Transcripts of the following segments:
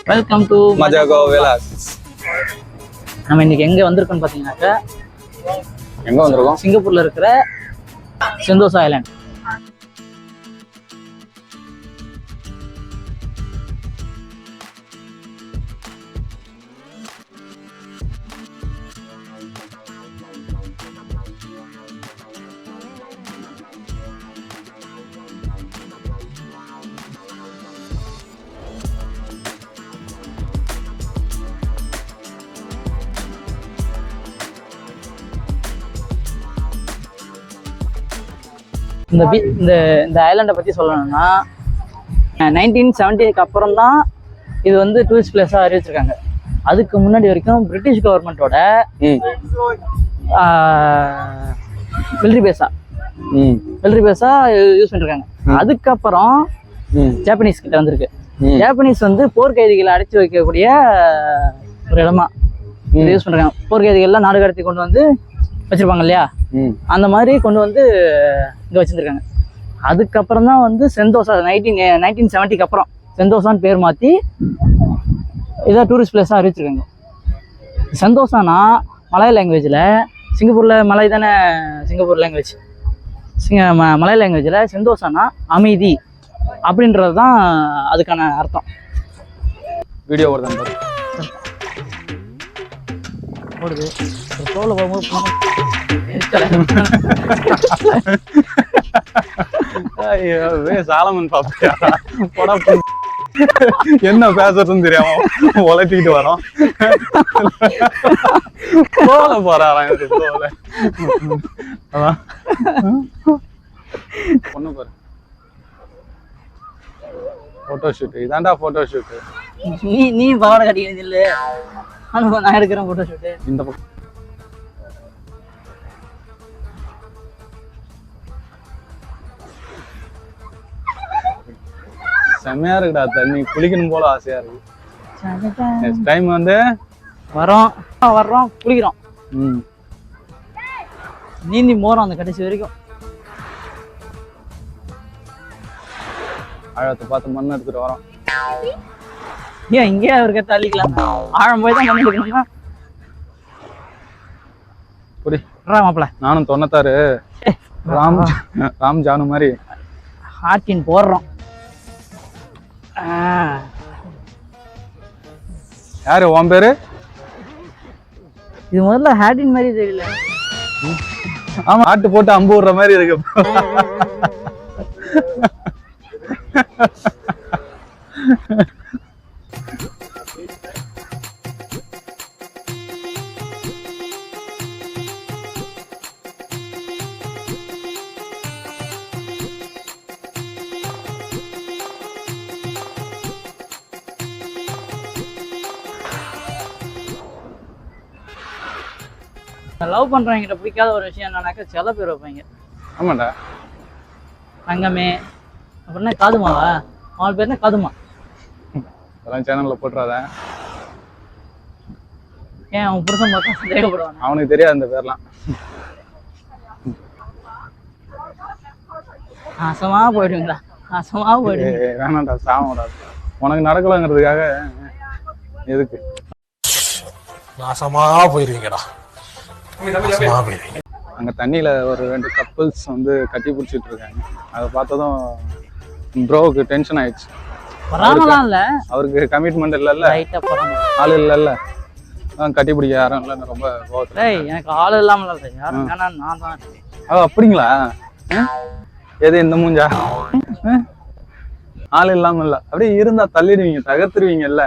Welcome to மஜாகோ Vilas. நம்ம இன்னைக்கு எங்க வந்திருக்கோம் பாத்தீங்கன்னாக்கா, எங்க வந்திருக்கோம்? சிங்கப்பூர்ல இருக்கிற செந்தோசா ஐலாண்ட். இந்த ஐலாண்டை பற்றி சொல்லணும்னா 1970க்கு அப்புறம் தான் இது வந்து டூரிஸ்ட் பிளேஸாக அறிவிச்சிருக்காங்க. அதுக்கு முன்னாடி வரைக்கும் பிரிட்டிஷ் கவர்மெண்ட்டோட மிலிட்ரி பேஸாக யூஸ் பண்ணிருக்காங்க. அதுக்கப்புறம் ஜாப்பனீஸ் கிட்ட வந்திருக்கு. ஜாப்பனீஸ் வந்து போர்க்கைதிகளை அடைச்சி வைக்கக்கூடிய ஒரு இடமா இது யூஸ் பண்ணுறாங்க. போர்க்கைதிகள்லாம் நாடு கடத்தி கொண்டு வந்து வச்சிருப்பாங்க இல்லையா, அந்த மாதிரி கொண்டு வந்து இங்கே வச்சுருக்காங்க. அதுக்கப்புறம் தான் வந்து செந்தோசா 1970க்கு அப்புறம் செந்தோசான்னு பேர் மாற்றி இதாக டூரிஸ்ட் பிளேஸாக அறிவிச்சிருக்காங்க. செந்தோசானா மலாய் லாங்குவேஜில், சிங்கப்பூரில் மலாய் தானே சிங்கப்பூர் லாங்குவேஜ், மலாய் லாங்குவேஜில் செந்தோசானா அமைதி அப்படின்றது தான் அதுக்கான அர்த்தம். வீடியோ ஓடுது தோலை போகும்போது சாலமன் பாப்பியா என்ன பேசுறதுன்னு தெரியாம உழைச்சிக்கிட்டு வரோம். தோலை போறாராம் தோலை. அதான் பொண்ணு பாரு, போட்டோ ஷூட். இதாண்டா போட்டோ ஷூட். நீ பாவாடை கட்டிக்கிறது இல்லை, நான் எடுக்கிறேன் போட்டோ ஷூட். இந்த பக்கம் செம்மையா இருக்குடா தண்ணி, குளிக்கணும் போல ஆசையா இருக்கு. நெக்ஸ்ட் டைம் வந்து வர்றோம் குளிக்கிறோம், நீந்தி போறோம் அந்த கடைசி வரைக்கும். ஆழத்தை பார்த்து மண் எடுத்துட்டு வரோம். ஏன் இங்கே இருக்க தள்ளிக்கலாம், ஆழம் போய் தான் மண் எடுக்கணுமா? புடி மாப்பிள்ள, நானும் 96 ராம் ஜானு மாதிரி ஹார்டின் போடுறோம். யாரு உன் பேரு? இது முதல்ல ஹார்டின் மாதிரி தெரியல. ஆமா, ஆட்டு போட்டு அம்பு விடுற மாதிரி இருக்கு. லவ் பண்றவங்கிட்ட பிடிக்காத ஒரு விஷயம் என்னன்னாக்கா சில பேர் வைப்பாங்க. ஆமாண்டா, தங்கமே அப்படின்னா காதுமாவா, அவன் பேர் என்ன காதுமா, அதெல்லாம் சேனல்ல போட்டுறாத. ஏன் அவன் புருஷன் பார்த்தா சந்தேகப்படுவான்? அவனுக்கு தெரியாது அந்த பேர்லாம். நாசமா போயிடுவீங்களா, நாசமா போயிடுவீங்க. வேணாண்டா, சாவடாது. உனக்கு நடக்கலங்கிறதுக்காக எதுக்கு நாசமா போயிருவீங்கடா. அங்க தண்ணியில ஒரு 2 கப்புள்ஸ் வந்து கட்டி பிடிச்சிட்டு இருக்காங்க. அதை பார்த்ததும் ப்ரோவுக்கு டென்ஷன் ஆயிடுச்சு. அவருக்கு கமிட்மெண்ட் இல்லைல்ல, ஆள் இல்லைல்ல, கட்டி பிடிக்க யாரும் இல்லைன்னு ரொம்ப கோவத்துல. எனக்கு ஆள் இல்லாம யாரும் நான் தான். அப்படிங்களா? எது இந்த மூஞ்சா? ஆள் இல்லாம இல்ல, அப்படியே இருந்தா தள்ளிடுவீங்க, தகர்த்துருவீங்கல்ல.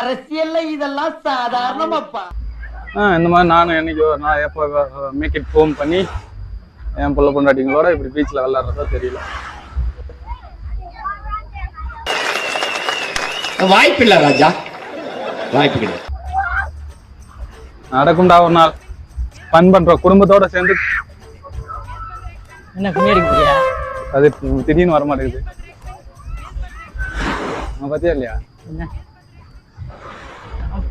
அரசியல்ல இதெல்லாம் சாதாரணமாப்பா. இந்த மாதிரி நானும் என்னைக்கு ஒரு நாள் எப்போ மேக் இட் ஹோம் பண்ணி என் புள்ள பொண்டாட்டிங்களோட இப்படி பீச்ல விளையாடுறதா தெரியல. வாய்ப்பு இல்ல ராஜா, வாய்ப்பு கிடையாது. நடக்கும்டா ஒரு நாள். ஃபன் பண்ற குடும்பத்தோட சேர்ந்து. என்ன குமியடிக்க, அது திடீர்னு வர மாட்டேங்குது. பத்தியா இல்லையா?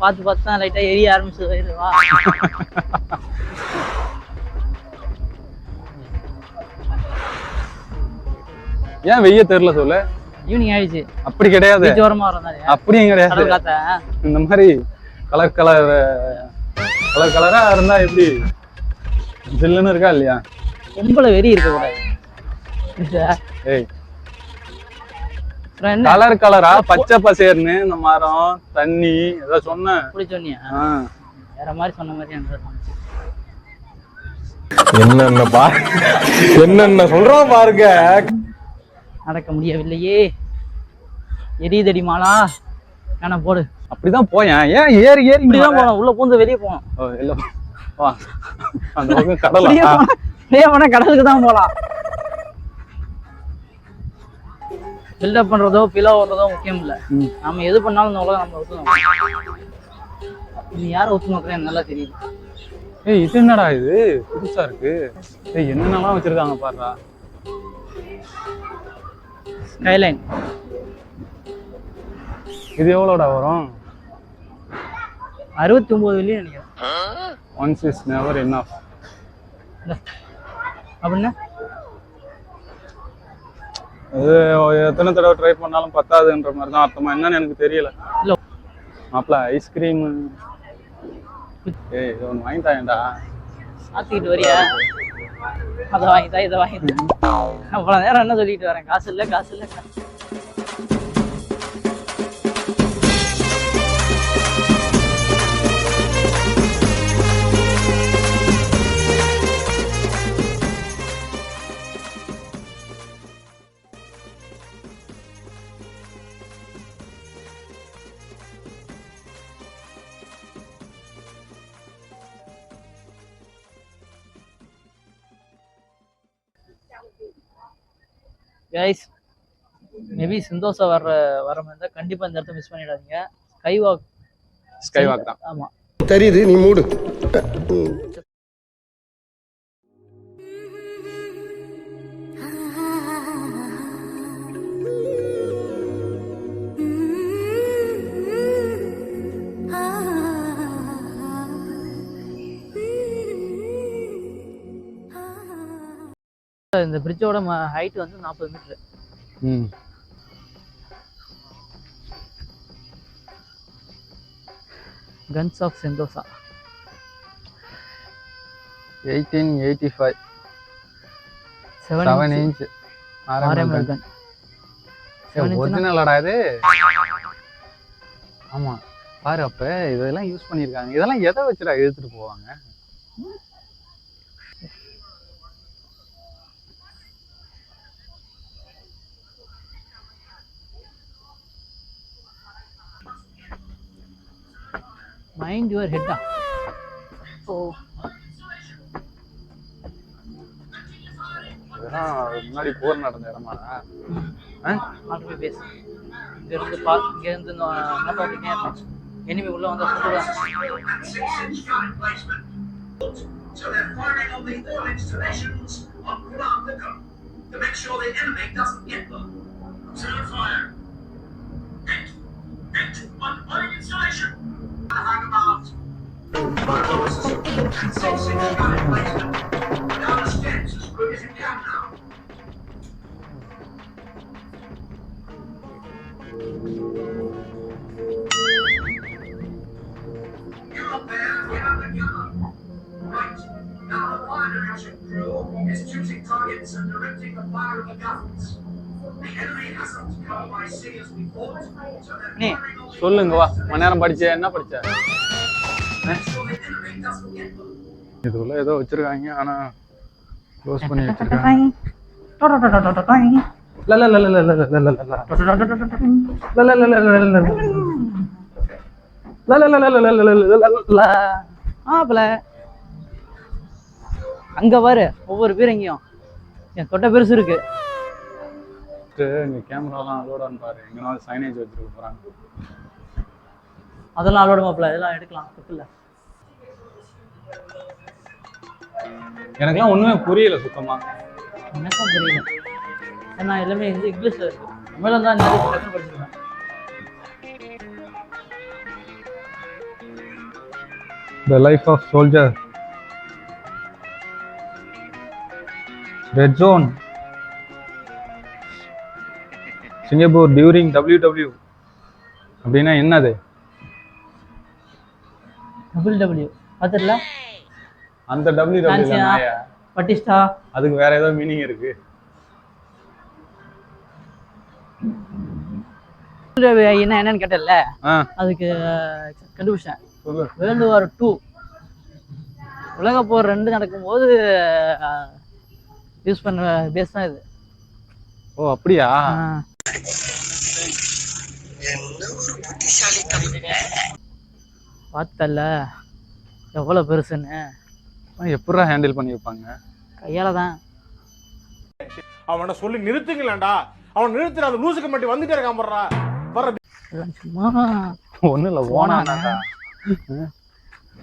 பார்த்து பார்த்து தான் லைட்டா எரிய ஆரம்பிச்சது. வா ஏன் வெய்ய தெரியல சொல்லு. ஈவினிங் ஆயிடுச்சு. அப்படி கிடையாது, ஓரமா வரதானே அப்படியும் கிடையாது. இந்த மாதிரி கலர் கலரா இருந்தா எப்படி ஜில்லுன்னு இருக்கா இல்லையா? பொம்பளை வெறி இருக்க கூடாது. ஏய் கலர் கலரா பச்சை பசேர்னு இந்த மரம் தண்ணி ஏதோ சொன்னேன். அப்படி சொன்னியா? வேற மாதிரி சொன்ன மாதிரி என்னென்ன சொல்றோம் பாருங்க. நடக்க முடியவில்லையே. எரிதடி மாலா வேணா போடு. அப்படிதான் போயேன். ஏன் ஏறி இப்படிதான் போனோம். உள்ள பூந்து வெளியே போனோம். இல்ல வா அந்த பக்கம் கடலா போனா கடலுக்கு தான் போலாம். பில்டப் பண்றதோ பிலோ ஓடுறதோ முக்கியம் இல்ல. நம்ம எது பண்ணாலும் இந்த உலகம் நம்ம ஒத்து நீ யாரை ஒத்து நோக்குறேன் நல்லா தெரியுது. ஏய் இது என்னடா இது புதுசா இருக்கு. ஏய் என்னென்னலாம் வச்சிருக்காங்க பாருடா. ஸ்கைலைன் இது எவ்வளோடா வரும்? 69 வெள்ளின்னு நினைக்கிறேன். ஒன்ஸ் இஸ் நெவர் எனஃப் அப்படின்னா அது எத்தனை தடவை ட்ரை பண்ணாலும் பத்தாதுன்ற மாதிரி தான் அர்த்தமா என்னன்னு எனக்கு தெரியல. இல்ல மாப்பிள ஐஸ்கிரீம் ஏய் ஒன்று வாங்கிட்டாயேண்டா. சாத்திக்கிட்டு வரியா? அதை வாங்கிட்டா இதை வாங்கிட்டா அவ்வளோ நேரம் என்ன சொல்லிட்டு வரேன்? காசு இல்லை காசு இல்லை காசு. கைஸ் மேபி சந்தோஷா வர மாதிரி இருந்தால் கண்டிப்பாக இந்த இடத்த மிஸ் பண்ணிடாதீங்க. ஸ்கை வாக் தான். ஆமாம் தெரியுது, நீ மூடு. இந்த பிரிட்ஜோட ஹைட் வந்து 40 metre. Guns of Sentosa 1885 7 inch RML gun. ஒரிஜினலடா இது? ஆமா பாரு. அப்ப இதெல்லாம் யூஸ் பண்ணிருக்காங்க. இதெல்லாம் எதை வச்சுடா எடுத்துட்டு போவாங்க? Mind your ஹெட்டா. ஓ இதெல்லாம் முன்னாடி போர் நடந்த இடமாடா? ஆல்ரெடி பேஸ் இருந்து பார்த்து இங்க இருந்து என்ன பாத்தீங்க? எனிமி உள்ள வந்தா சுடுறாங்க. So they're firing on the oil installations on Gulam Nagar to make sure the enemy doesn't get them. Observe fire. Hit on oil installation. Hang about. Down the steps as quick as you can now. You're up there, get out the gun. Right, now the fire direction crew is choosing targets and directing the fire of the guns. The enemy hasn't come by sea as we thought, so they're firing on the... சொல்லுங்க வா. மணி நேரம் படிச்ச என்ன படிச்ச? இதுல ஏதோ வச்சிருக்காங்க ஆனா க்ளோஸ் பண்ணி வச்சிருக்காங்க. அங்க பாரு ஒவ்வொரு பீரங்கியும் என் தொட்ட பெருசு இருக்கு. இங்க கேமராலாம் அலோடான்னு பாரு. எங்கனாவது சைனேஜ் வச்சிருக்க போறாங்க. அதெல்லாம் அலோடு மாப்பிள்ள, இதெல்லாம் எடுக்கலாம் தப்பில்ல. எனக்குலாம் ஒண்ணுமே புரியல சுத்தமா. எனக்கும் புரியல. ஏன்னா எல்லாமே இங்கிலீஷ்ல இருக்கு. தமிழ்ல தான் நிறைய லெட்டர் படிச்சிருக்கேன். The life of soldier. Red zone. Singapore during WW அப்படின்னா என்னது? WW பார்த்துடல அந்த WW நாயா? பட்டிஸ்டா. அதுக்கு வேற ஏதோ மீனிங் இருக்கு. என்னன்னு கேட்டல, அதுக்கு கண்டுபிடிச்சேன். வேர்ல்டு வார் 2 உலக போர் 2 நடக்கும்போது யூஸ் பண்ண பேஸ் தான் இது. ஓ அப்படியா? பார்த்தல எவ்வளவு பெருசுன்னு. எப்படா ஹேண்டில் பண்ணி வைப்பாங்க? கையால தான். அவனை சொல்லி நிறுத்துங்களேன்டா. அவன் நிறுத்துற அந்த லூசுக்கு மட்டும் வந்துட்டே இருக்கான் போடுறா. சும்மா ஒன்றும் இல்லை, ஓனாடா.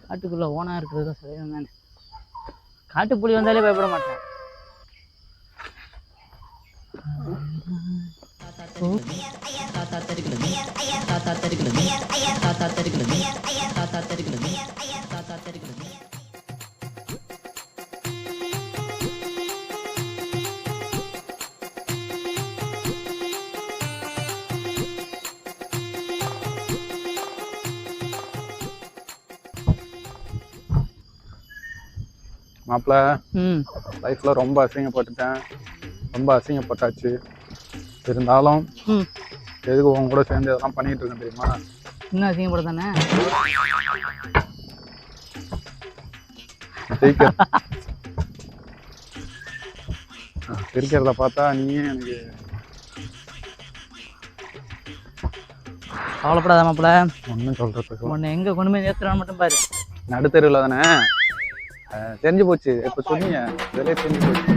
காட்டுக்குள்ள ஓனா இருக்கிறது தான் சரியான தானே. காட்டுப்புலி வந்தாலே பயப்பட மாட்டேன். மாப்பிள்ள, லைஃப்ல ரொம்ப அசிங்கப்பட்டுட்டேன், ரொம்ப அசிங்கப்பட்டாச்சு. இருந்தாலும் எதுக்கு உங்க கூட சேர்ந்து இதெல்லாம் பண்ணிட்டு இருக்கேன் தெரியுமா? இன்னும் அசிங்கப்பட தானே. சிரிக்கிறத பார்த்தா நீயே எனக்கு. கவலைப்படாத மாப்பிள்ள, ஒன்றும் சொல்றதுக்கு உன்னை எங்க கொண்டு போய் ஏத்துறான்னு மட்டும் பாரு. நடுத்தருவில் தானே தெரிஞ்சு போச்சு. இப்ப சொன்னீங்க, தெரிஞ்சு போச்சு.